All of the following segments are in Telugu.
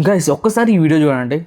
గైస్ ఒక్కసారి ఈ వీడియో చూడండి.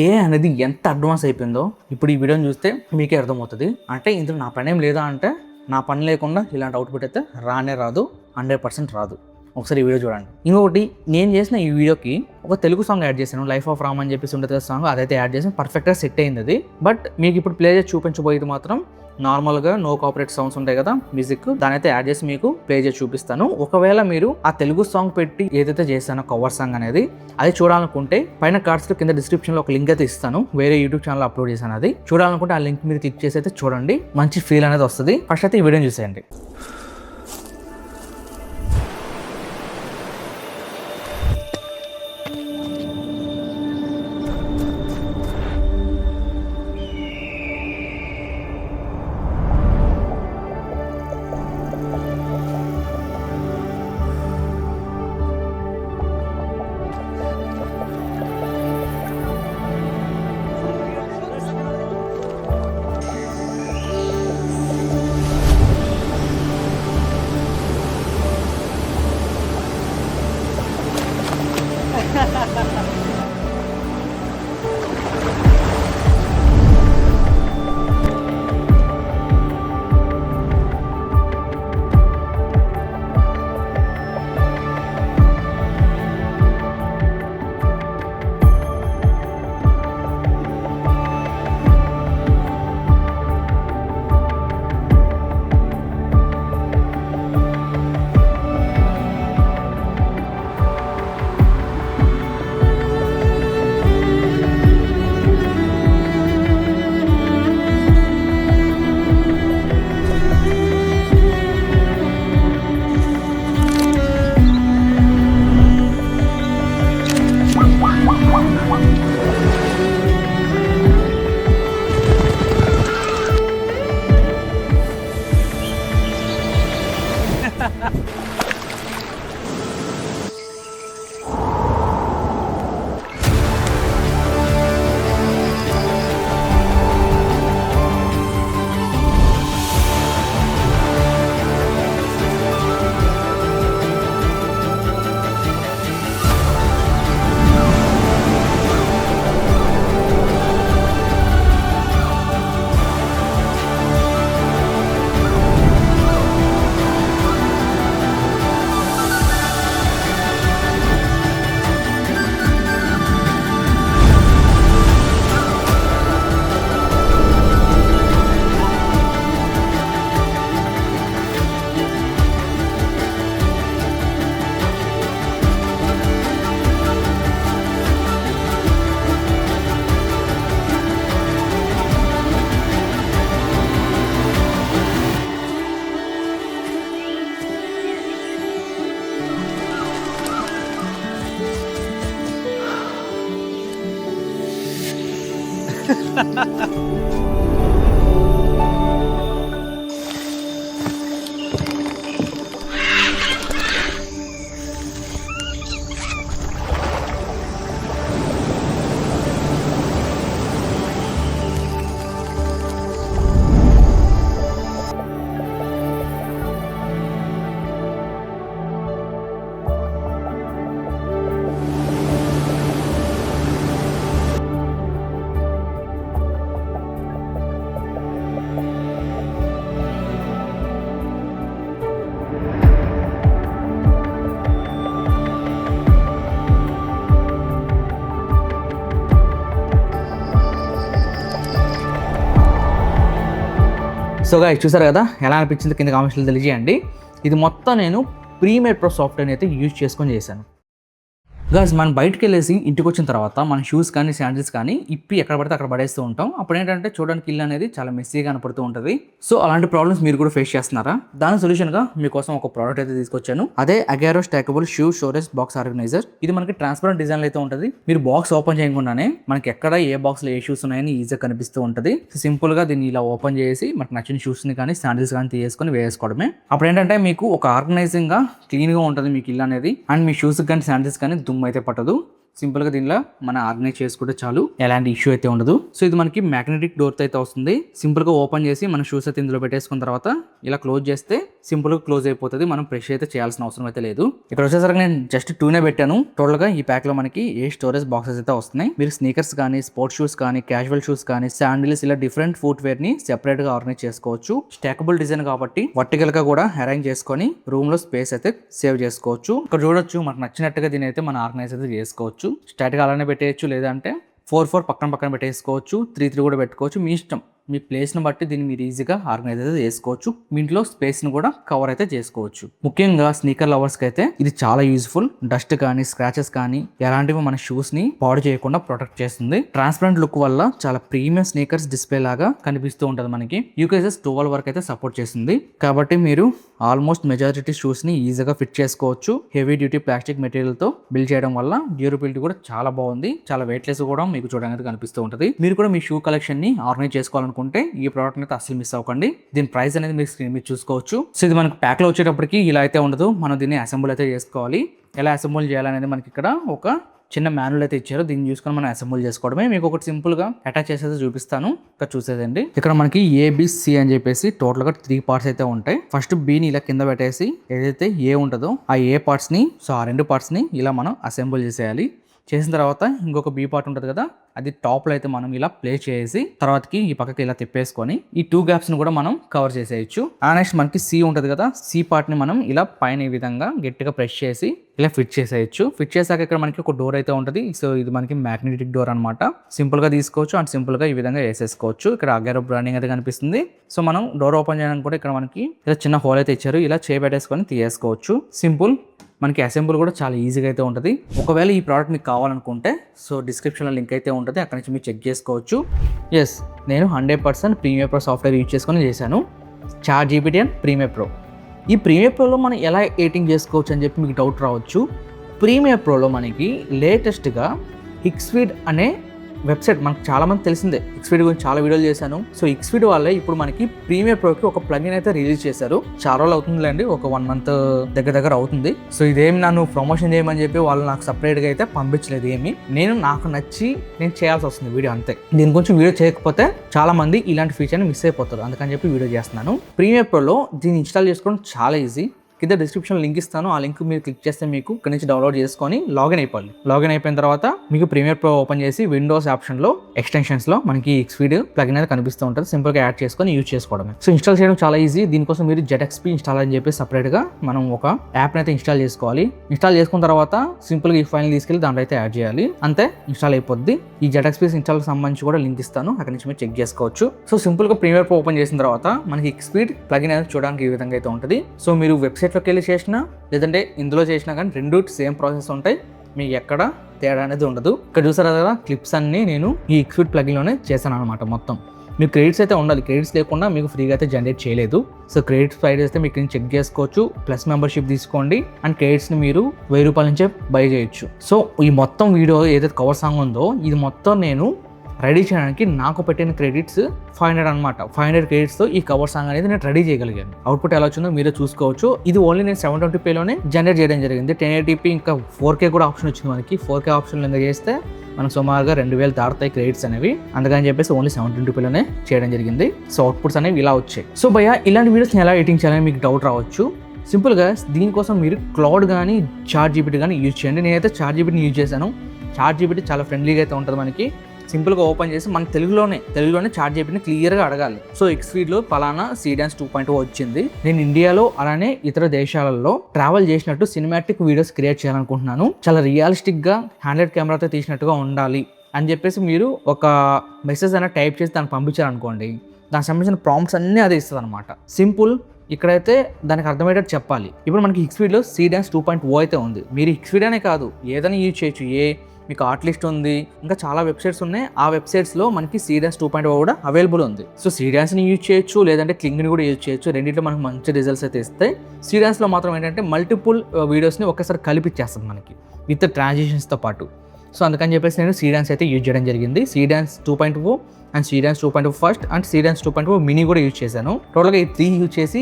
ఏ అనేది ఎంత అడ్వాన్స్ అయిపోయిందో ఇప్పుడు ఈ వీడియోని చూస్తే మీకే అర్థమవుతుంది. అంటే ఇందులో నా పని ఏం లేదా అంటే నా పని లేకుండా ఇలాంటి అవుట్పుట్ అయితే రానే రాదు, 100% రాదు. ఒకసారి ఈ వీడియో చూడండి. ఇంకొకటి, నేను చేసిన ఈ వీడియోకి ఒక తెలుగు సాంగ్ యాడ్ చేశాను, లైఫ్ ఆఫ్ రామ్ అని చెప్పేసి ఉంటుంది కదా సాంగ్, అదైతే యాడ్ చేసాను. పర్ఫెక్ట్గా సెట్ అయింది అది. బట్ మీకు ఇప్పుడు ప్లే చేసి చూపించబోయేది మాత్రం నార్మల్గా నో కాపరేట్ సాంగ్స్ ఉంటాయి కదా మ్యూజిక్, దాని అయితే యాడ్ చేసి మీకు ప్లే చేసి చూపిస్తాను. ఒకవేళ మీరు ఆ తెలుగు సాంగ్ పెట్టి ఏదైతే చేస్తానో కవర్ సాంగ్ అనేది అది చూడాలనుకుంటే పైన కార్డ్స్ కింద డిస్క్రిప్షన్లో ఒక లింక్ అయితే ఇస్తాను. వేరే యూట్యూబ్ ఛానల్ అప్లోడ్ చేశాను. అది చూడాలనుకుంటే ఆ లింక్ మీరు క్లిక్ చేసి అయితే చూడండి, మంచి ఫీల్ అనేది వస్తుంది. ఫస్ట్ అయితే ఈ వీడియోని చూసేయండి. సో గాయ్స్ చూసారు కదా, ఎలా అనిపించింది కింద కామెంట్స్లో తెలియజేయండి. ఇది మొత్తం నేను ప్రీమేడ్ ప్రో సాఫ్ట్వేర్ని అయితే యూజ్ చేసుకొని చేశాను. గాయ్స్ మనం బయటకు వెళ్ళేసి ఇంటికి వచ్చిన తర్వాత మన షూస్ కానీ శాండిల్స్ కానీ ఇప్పి ఎక్కడ పడితే అక్కడ పడేస్తూ ఉంటాం. అప్పుడు ఏంటంటే చూడడానికి ఇల్లు అనేది చాలా మెస్సీగా కనపడుతూ ఉంటుంది. సో అలాంటి ప్రాబ్లమ్స్ మీరు కూడా ఫేస్ చేస్తున్నారా? దాని సొల్యూషన్గా మీకోసం ఒక ప్రోడక్ట్ అయితే తీసుకొచ్చాను. అదే Agaro stackable shoe storage box organiser. ఇది మనకి ట్రాన్స్పరెంట్ డిజైన్ అయితే ఉంటుంది. మీరు బాక్స్ ఓపెన్ చేయకుండానే మనకి ఎక్కడ ఏ బాక్స్లో ఏ షూస్ ఉన్నాయని ఈజీగా కనిపిస్తూ ఉంటుంది. సింపుల్గా దీన్ని ఇలా ఓపెన్ చేసి మనకు నచ్చిన షూస్ని కానీ శాండిల్స్ కానీ తీసుకొని వేసుకోవడమే. అప్పుడు ఏంటంటే మీకు ఒక ఆర్గనైజింగ్గా క్లీన్గా ఉంటుంది మీకు ఇల్లు అనేది. అండ్ మీ షూస్ కానీ శాండిల్స్ కానీ దుమ్ము అయితే పట్టదు. సింపుల్గా దీనిలో మనం ఆర్గనైజ్ చేసుకుంటే చాలు, ఎలాంటి ఇష్యూ అయితే ఉండదు. సో ఇది మనకి మ్యాగ్నెటిక్ డోర్తో అయితే వస్తుంది. సింపుల్గా ఓపెన్ చేసి మన షూస్ అయితే ఇందులో పెట్టేసుకున్న తర్వాత ఇలా క్లోజ్ చేస్తే సింపుల్గా క్లోజ్ అయిపోతుంది. మనం ప్రెష్ అయితే చేయాల్సిన అవసరం అయితే లేదు. ఇక్కడ వచ్చేసరికి నేను జస్ట్ 2నే పెట్టాను. టోటల్గా ఈ ప్యాక్లో మనకి ఏ స్టోరేజ్ బాక్సెస్ అయితే వస్తున్నాయి. మీరు స్నీకర్స్ కానీ, స్పోర్ట్స్ షూస్ కానీ, క్యాజువల్ షూస్ కానీ, శాండిల్స్ ఇలా డిఫరెంట్ ఫుట్ వేర్ ని సెపరేట్ గా ఆర్గనైజ్ చేసుకోవచ్చు. స్టాకబుల్ డిజైన్ కాబట్టి వర్టికల్ గా కూడా అరేంజ్ చేసుకొని రూమ్ లో స్పేస్ అయితే సేవ్ చేసుకోవచ్చు. ఇక్కడ చూడొచ్చు, మనకు నచ్చినట్టుగా దీని అయితే మనం ఆర్గనైజ్ అయితే చేసుకోవచ్చు. స్టాటిక్ అలానే పెట్టేయచ్చు, లేదంటే 4 పక్కన పెట్టేసుకోవచ్చు, 3 కూడా పెట్టుకోవచ్చు. మీ ఇష్టం, మీ ప్లేస్ని బట్టి దీన్ని మీరు ఈజీగా ఆర్గనైజ్ అయితే చేసుకోవచ్చు. మీ ఇంట్లో స్పేస్ని కూడా కవర్ అయితే చేసుకోవచ్చు. ముఖ్యంగా స్నీకర్ లవర్స్కి అయితే ఇది చాలా యూజ్ఫుల్. డస్ట్ కానీ, స్క్రాచెస్ కానీ ఎలాంటివి మన షూస్ని పాడు చేయకుండా ప్రొటెక్ట్ చేస్తుంది. ట్రాన్స్పరెంట్ లుక్ వల్ల చాలా ప్రీమియం స్నీకర్స్ డిస్ప్లే లాగా కనిపిస్తూ ఉంటుంది. మనకి యూకేజెస్ 12 వరకు అయితే సపోర్ట్ చేస్తుంది. కాబట్టి మీరు ఆల్మోస్ట్ మెజారిటీ షూస్ని ఈజీగా ఫిట్ చేసుకోవచ్చు. హెవీ డ్యూటీ ప్లాస్టిక్ మెటీరియల్తో బిల్డ్ చేయడం వల్ల డ్యూరబిలిటీ కూడా చాలా బాగుంది. చాలా వెయిట్లెస్ కూడా మీకు చూడడానికి కనిపిస్తూ ఉంటుంది. మీరు కూడా మీ షూ కలెక్షన్ని ఆర్గనైజ్ చేసుకోవాలనుకుంటే ఈ ప్రోడక్ట్ అయితే అసలు మిస్ అవ్వకండి. దీని ప్రైస్ అనేది మీరు స్క్రీన్ మీద చూసుకోవచ్చు. సో ఇది మనకి ప్యాక్ లో వచ్చేటప్పటికి ఇలా అయితే ఉండదు. మనం దీన్ని అసెంబుల్ అయితే చేసుకోవాలి. ఎలా అసెంబుల్ చేయాలనేది మనకి ఇక్కడ ఒక చిన్న మాన్యువల్ అయితే ఇచ్చారు. దీన్ని చూసుకొని మనం అసెంబుల్ చేసుకోవడమే. మీకు ఒకటి సింపుల్ గా అటాచ్ చేసేది చూపిస్తాను. ఇక్కడ చూసేదండి, ఇక్కడ మనకి ఏబిసి అని చెప్పేసి టోటల్ గా 3 పార్ట్స్ అయితే ఉంటాయి. ఫస్ట్ బిని ఇలా కింద పెట్టేసి ఏదైతే ఏ ఉంటుందో ఆ ఏ పార్ట్స్ ని, సో ఆ 2 పార్ట్స్ ని ఇలా మనం అసెంబుల్ చేసేయాలి. చేసిన తర్వాత ఇంకొక బి పార్ట్ ఉంటుంది కదా, అది టాప్లో అయితే మనం ఇలా ప్లేస్ చేసి తర్వాతకి ఈ పక్కకి ఇలా తిప్పేసుకొని ఈ 2 గ్యాప్స్ని కూడా మనం కవర్ చేసేయచ్చు. నెక్స్ట్ మనకి సి ఉంటుంది కదా, సి పార్ట్ని మనం ఇలా పైన ఈ విధంగా గట్టిగా ప్రెస్ చేసి ఇలా ఫిట్ చేసేయచ్చు. ఫిట్ చేశాక ఇక్కడ మనకి ఒక డోర్ అయితే ఉంటుంది. సో ఇది మనకి మ్యాగ్నెటిక్ డోర్ అనమాట. సింపుల్గా తీసుకోవచ్చు అండ్ సింపుల్గా ఈ విధంగా వేసేసుకోవచ్చు. ఇక్కడ అగైరో బ్రాండింగ్ అయితే కనిపిస్తుంది. సో మనం డోర్ ఓపెన్ చేయడానికి కూడా ఇక్కడ మనకి ఇలా చిన్న హోల్ అయితే ఇచ్చారు. ఇలా చేయబెట్టేసుకొని తీసేసుకోవచ్చు. సింపుల్. మనకి అసెంబుల్ కూడా చాలా ఈజీగా అయితే ఉంటుంది. ఒకవేళ ఈ ప్రోడక్ట్ మీకు కావాలనుకుంటే సో డిస్క్రిప్షన్లో లింక్ అయితే ఉంటుంది, అక్కడ నుంచి మీరు చెక్ చేసుకోవచ్చు. ఎస్, నేను 100% ప్రీమియర్ ప్రో సాఫ్ట్వేర్ యూజ్ చేసుకొని చేశాను. ChatGPT and Premiere Pro. ఈ ప్రీమియర్ ప్రోలో మనం ఎలా ఎడిటింగ్ చేసుకోవచ్చు అని చెప్పి మీకు డౌట్ రావచ్చు. ప్రీమియర్ ప్రోలో మనకి లేటెస్ట్గా హిక్స్ఫీడ్ అనే వెబ్సైట్, మనకు చాలా మంది తెలిసిందే. హిక్స్ఫీడ్ గురించి చాలా వీడియోలు చేశాను. సో హిక్స్ఫీడ్ వాళ్ళే ఇప్పుడు మనకి ప్రీమియర్ ప్రోకి ఒక ప్లగిన్ అయితే రిలీజ్ చేశారు. చాలా రోజులు అవుతుందిలేండి, ఒక 1 మంత్ దగ్గర అవుతుంది. సో ఇదేమి నన్ను ప్రమోషన్ చేయమని చెప్పి వాళ్ళు నాకు సపరేట్గా అయితే పంపించలేదు. ఏమి నాకు నచ్చి నేను చేయాల్సి వస్తుంది వీడియో, అంతే. దీని గురించి వీడియో చేయకపోతే చాలా మంది ఇలాంటి ఫీచర్ని మిస్ అయిపోతారు. అందుకని చెప్పి వీడియో చేస్తున్నాను. ప్రీమియర్ ప్రోలో దీన్ని ఇన్స్టాల్ చేసుకోవడం చాలా ఈజీ. కింద డిస్క్రిప్షన్ లింక్ ఇస్తాను. ఆ లింక్ మీరు క్లిక్ చేస్తే మీకు ఇక్కడ నుంచి డౌన్లోడ్ చేసుకొని లాగిన్ అయిపోవాలి. లాగిన్ అయిపోయిన తర్వాత మీకు ప్రీమియర్ ప్రో ఓపెన్ చేసి విండోస్ ఆప్షన్లో ఎక్స్టెన్షన్స్లో మనకి హిక్స్ఫీడ్ ప్లగిన్ అయితే కనిపిస్తూ ఉంటుంది. సింపుల్గా యాడ్ చేసుకొని యూజ్ చేసుకోవడమే. సో ఇన్స్టాల్ చేయడం చాలా ఈజీ. దీనికోసం మీరు ZXP ఇన్స్టాల్ అని చెప్పి సపరేట్గా మనం ఒక యాప్ని అయితే ఇన్స్టాల్ చేసుకోవాలి. ఇన్స్టాల్ చేసుకున్న తర్వాత సింపుల్గా ఈ ఫైల్ని తీసుకెళ్ళి దాంట్లో అయితే యాడ్ చేయాలి. అంతే, ఇన్స్టాల్ అయిపోద్ది. ఈ ZXP ఇన్స్టాల్కి సంబంధించి కూడా లింక్ ఇస్తాను, అక్కడ నుంచి మీరు చెక్ చేసుకోవచ్చు. సో సింపుల్గా ప్రీమియర్ ప్రో ఓపెన్ చేసిన తర్వాత మనకి హిక్స్ఫీడ్ ప్లగిన్ అయితే చూడడానికి ఈ విధంగా అయితే ఉంటుంది. సో మీరు వెబ్సైట్లోకి వెళ్ళి చేసినా లేదంటే ఇందులో చేసినా కానీ 2 సేమ్ ప్రాసెస్ ఉంటాయి. మీకు ఎక్కడ తేడా అనేది ఉండదు. ఇక్కడ చూసారా కదా, క్లిప్స్ అన్ని నేను ఈ హిక్స్ఫీడ్ ప్లగిన్లోనే చేశాను అనమాట. మొత్తం మీకు క్రెడిట్స్ అయితే ఉండాలి. క్రెడిట్స్ లేకుండా మీకు ఫ్రీగా అయితే జనరేట్ చేయలేదు. సో క్రెడిట్స్ ప్రైస్ అయితే మీకు చెక్ చేసుకోవచ్చు. ప్లస్ మెంబర్షిప్ తీసుకోండి అండ్ క్రెడిట్స్ని మీరు 1000 రూపాయల నుంచే బై చేయొచ్చు. సో ఈ మొత్తం వీడియో ఏదైతే కవర్ సాంగ్ ఉందో ఇది మొత్తం నేను రెడీ చేయడానికి నాకు పెట్టిన క్రెడిట్స్ 500 అనమాట. 500 క్రెడిట్స్తో ఈ కవర్ సాంగ్ అనేది నేను రెడీ చేయగలిగాను. అవుట్పుట్ ఎలా వచ్చిందో మీరే చూసుకోవచ్చు. ఇది ఓన్లీ నేను 720pలోనే జనరేట్ చేయడం జరిగింది. 1080p ఇంకా 4K కూడా ఆప్షన్ వచ్చింది మనకి. 4K ఆప్షన్ కింద చేస్తే మనకు సుమారుగా 2000 దాటుతాయి క్రెడిట్స్ అనేవి. అందుకని చెప్పేసి ఓన్లీ 720pలోనే చేయడం జరిగింది. సో అవుట్పుట్స్ అనేవి ఇలా వచ్చాయి. సో భయ్యా, ఇలాంటి వీడియోస్ని ఎలా ఎడిటింగ్ చేయాలని మీకు డౌట్ రావచ్చు. సింపుల్గా దీనికోసం మీరు క్లౌడ్ కానీ ChatGPT కానీ యూజ్ చేయండి. నేనైతే ChatGPTని యూజ్ చేశాను. ChatGPT చాలా ఫ్రెండ్లీగా అయితే ఉంటుంది మనకి. సింపుల్గా ఓపెన్ చేసి మన తెలుగులోనే ChatGPTని క్లియర్గా అడగాలి. సో ఎక్స్ఫీడ్లో పలానా సీడాన్స్ 2.0 వచ్చింది, నేను ఇండియాలో అలానే ఇతర దేశాలలో ట్రావెల్ చేసినట్టు సినిమాటిక్ వీడియోస్ క్రియేట్ చేయాలనుకుంటున్నాను, చాలా రియలిస్టిక్గా హ్యాండ్హెల్డ్ కెమెరాతో తీసినట్టుగా ఉండాలి అని చెప్పేసి మీరు ఒక మెసేజ్ అయినా టైప్ చేసి దాన్ని పంపించారనుకోండి, దానికి సంబంధించిన ప్రాంప్ట్స్ అన్నీ అదే ఇస్తుంది అనమాట. సింపుల్. ఇక్కడైతే దానికి అర్థమయ్యేటట్టు చెప్పాలి. ఇప్పుడు మనకి హిక్స్ఫీడ్లో సీడాన్స్ 2.0 అయితే ఉంది. మీరు హిక్స్ఫీడ్ అనే కాదు ఏదైనా యూజ్ చేయొచ్చు. మీకు ఆర్ట్ ఉంది, ఇంకా చాలా వెబ్సైట్స్ ఉన్నాయి. ఆ వెబ్సైట్స్లో మనకి సీడాన్స్ 2.0 కూడా అవైలబుల్ ఉంది. సో సీడాన్స్ని యూజ్ చేయొచ్చు, లేదంటే క్లింగ్ని కూడా యూజ్ చేయొచ్చు. రెండింటిలో మనకు మంచి రిజల్ట్స్ అయితే ఇస్తాయి. సీడాన్స్లో మాత్రం ఏంటంటే మల్టిపుల్ వీడియోస్ని ఒకేసారి కలిపిచ్చేస్తుంది మనకి విత్ ట్రాన్సిషన్స్తో పాటు. సో అందుకని చెప్పేసి నేను సీడాన్స్ అయితే యూజ్ చేయడం జరిగింది. సీడాన్స్ 2.0 అండ్ సీడాన్స్ 2.0 ఫస్ట్ అండ్ సీడాన్స్ 2.0 మినీ కూడా యూజ్ చేశాను. టోటల్గా ఈ 3 యూజ్ చేసి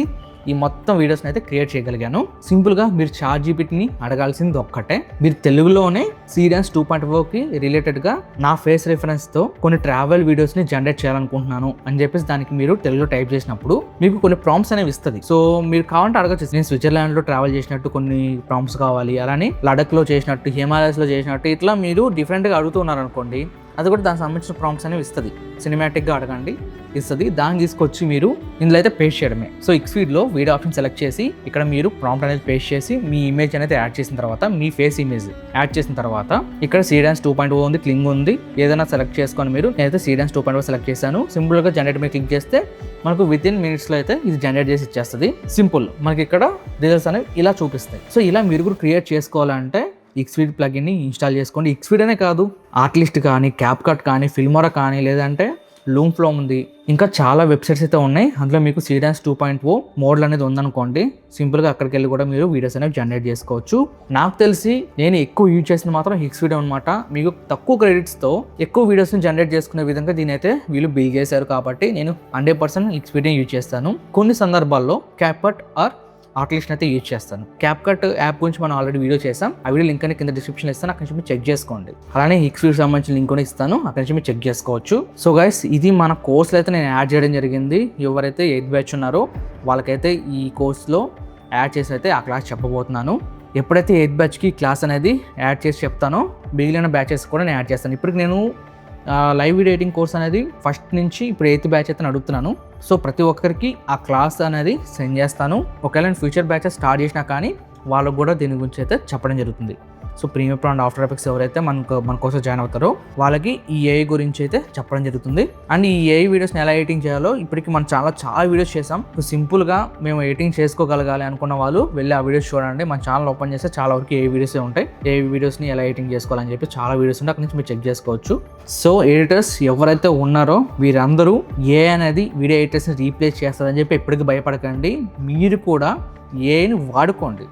ఈ మొత్తం వీడియోస్ని అయితే క్రియేట్ చేయగలిగాను. సింపుల్గా మీరు ChatGPTని అడగాల్సింది ఒక్కటే, మీరు తెలుగులోనే సీరియన్స్ 2.0కి రిలేటెడ్గా నా ఫేస్ రిఫరెన్స్తో కొన్ని ట్రావెల్ వీడియోస్ని జనరేట్ చేయాలనుకుంటున్నాను అని చెప్పేసి దానికి మీరు తెలుగులో టైప్ చేసినప్పుడు మీకు కొన్ని ప్రాంప్ట్స్ అనేవి ఇస్తుంది. సో మీరు కావాలంటే అడగచ్చు, నేను స్విట్జర్లాండ్లో ట్రావెల్ చేసినట్టు కొన్ని ప్రాంప్ట్స్ కావాలి, అలానే లడఖ్లో చేసినట్టు, హిమాలయస్లో చేసినట్టు, ఇట్లా మీరు డిఫరెంట్గా అడుగుతున్నారు అనుకోండి, అది కూడా దానికి సంబంధించిన ప్రాంప్ట్స్ అనేవి ఇస్తుంది. సినిమాటిక్గా అడగండి ఇస్తుంది, దాన్ని తీసుకొచ్చి మీరు ఇందులో అయితే పేస్ట్ చేయడమే. సో ఎక్స్ఫీడ్లో వీడియో ఆప్షన్ సెలెక్ట్ చేసి ఇక్కడ మీరు ప్రాంప్ట్ అనేది పేస్ట్ చేసి మీ ఇమేజ్ అనేది యాడ్ చేసిన తర్వాత, మీ ఫేస్ ఇమేజ్ యాడ్ చేసిన తర్వాత ఇక్కడ సీడెన్స్ 2.0 ఉంది, క్లింగ్ ఉంది, ఏదైనా సెలెక్ట్ చేసుకొని మీరు, నేనైతే సీడెన్స్ 2.0 సెలెక్ట్ చేశాను. సింపుల్గా జనరేట్ మీద క్లిక్ చేస్తే మనకు వితిన్ మినిట్స్లో అయితే ఇది జనరేట్ చేసి ఇచ్చేస్తుంది. సింపుల్, మనకి ఇక్కడ రిజల్ట్స్ అనేవి ఇలా చూపిస్తాయి. సో ఇలా మీరు కూడా క్రియేట్ చేసుకోవాలంటే ఎక్స్ఫీడ్ ప్లగిన్ని ఇన్స్టాల్ చేసుకోండి. ఎక్స్ఫీడ్ అనే కాదు, ఆర్టిలిస్ట్ కానీ, క్యాప్కట్ కానీ, ఫిల్మోరా కానీ, లేదంటే లూమ్ఫ్లో ఉంది, ఇంకా చాలా వెబ్సైట్స్ అయితే ఉన్నాయి. అందులో మీకు సీడెన్స్ 2.0 మోడల్ అనేది ఉందనుకోండి, సింపుల్గా అక్కడికి వెళ్ళి కూడా మీరు వీడియోస్ అనేవి జనరేట్ చేసుకోవచ్చు. నాకు తెలిసి నేను ఎక్కువ యూజ్ చేసిన మాత్రం ఎక్స్ఫీడ్ అనమాట. మీకు తక్కువ క్రెడిట్స్తో ఎక్కువ వీడియోస్ని జనరేట్ చేసుకునే విధంగా దీని అయితే వీళ్ళు బిల్డ్ చేశారు కాబట్టి నేను 100% ఎక్స్ఫీడ్ని యూజ్ చేస్తాను. కొన్ని సందర్భాల్లో క్యాప్కట్ ఆర్ ఆర్టిలిస్ట్ అయితే యూజ్ చేస్తాను. క్యాప్కట్ యాప్ గురించి మనం ఆల్రెడీ వీడియో చేసాం, ఆ వీడియో లింక్ అని కింద డిస్క్రిప్షన్లో ఇస్తాను, అక్కడి నుంచి మీరు చెక్ చేసుకోండి. అలానే ఎక్స్ఫీడ్ సంబంధించిన లింక్ కూడా ఇస్తాను, అక్కడి నుంచి మీరు చెక్ చేసుకోవచ్చు. సో గైస్, ఇది మన కోర్సులో అయితే నేను యాడ్ చేయడం జరిగింది. ఎవరైతే 8th బ్యాచ్ ఉన్నారో వాళ్ళకైతే ఈ కోర్సులో యాడ్ చేసి అయితే ఆ క్లాస్ చెప్పబోతున్నాను. ఎప్పుడైతే 8th బ్యాచ్కి క్లాస్ అనేది యాడ్ చేసి చెప్తానో మిగిలిన బ్యాచెస్ కూడా నేను యాడ్ చేస్తాను. ఇప్పటికి నేను లైవ్ వీడియో ఎడిటింగ్ కోర్స్ అనేది ఫస్ట్ నుంచి ఇప్పుడు 8th బ్యాచ్ అయితే అడుగుతున్నాను. సో ప్రతి ఒక్కరికి ఆ క్లాస్ అనేది సెండ్ చేస్తాను. ఒకవేళ నేను ఫ్యూచర్ బ్యాచెస్ స్టార్ట్ చేసినా కానీ వాళ్ళకు కూడా దీని గురించి అయితే చెప్పడం జరుగుతుంది. So Premiere Pro and after effects ఎవరైతే మన కోసం జాయిన్ అవుతారో వాళ్ళకి ఈ ఏఐ గురించి అయితే చెప్పడం జరుగుతుంది. అండ్ ఈ ఏఐ వీడియోస్ని ఎలా ఎడిటింగ్ చేయాలో ఇప్పటికి మనం చాలా వీడియోస్ చేసాం. సింపుల్గా మేము ఎడిటింగ్ చేసుకోగలగాలి అనుకున్న వాళ్ళు వెళ్ళి ఆ వీడియోస్ చూడండి. మన ఛానల్ ఓపెన్ చేస్తే చాలా వరకు ఏఐ వీడియోసే ఉంటాయి. ఏఐ వీడియోస్ని ఎలా ఎడిటింగ్ చేసుకోవాలని చెప్పి చాలా వీడియోస్ ఉంటాయి, అక్కడి నుంచి మీరు చెక్ చేసుకోవచ్చు. సో ఎడిటర్స్ ఎవరైతే ఉన్నారో వీరందరూ ఏఐ అనేది వీడియో ఎడిటర్స్ని రీప్లేస్ చేస్తారని చెప్పి ఎప్పటికీ భయపడకండి. మీరు కూడా ఏఐని వాడుకోండి,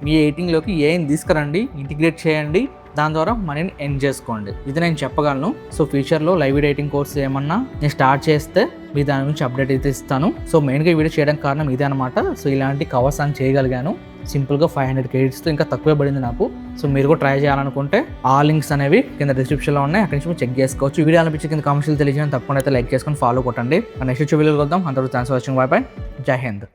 మీ ఎడిటింగ్లోకి ఏఐని తీసుకురండి, ఇంటిగ్రేట్ చేయండి, దాని ద్వారా మనీని ఎర్న్ చేసుకోండి. ఇది నేను చెప్పగలను. సో ఫ్యూచర్లో లైవ్ వీడియో ఎడిటింగ్ కోర్స్ ఏమన్నా నేను స్టార్ట్ చేస్తే మీ దాని గురించి అప్డేట్ అయితే ఇస్తాను. సో మెయిన్గా ఈ వీడియో చేయడానికి కారణం ఇదే అనమాట. సో ఇలాంటి కవర్స్ అని చేయగలిగాను సింపుల్గా 500 క్రెడిట్స్తో, ఇంకా తక్కువే పడింది నాకు. సో మీరు కూడా ట్రై చేయాలనుకుంటే ఆ లింక్స్ అనేవి కింద డిస్క్రిప్షన్లో ఉన్నాయి, అక్కడి నుంచి మీరు చెక్ చేసుకోవచ్చు. వీడియో అనిపించి కింద కామెంట్స్లో తెలియజేయండి, తప్పకుండా అయితే లైక్ చేసుకొని ఫాలో కొట్టండి. నెక్స్ట్ వీడియోలో వద్దాం. అందరూ thanks for watching. By by, జై హింద్.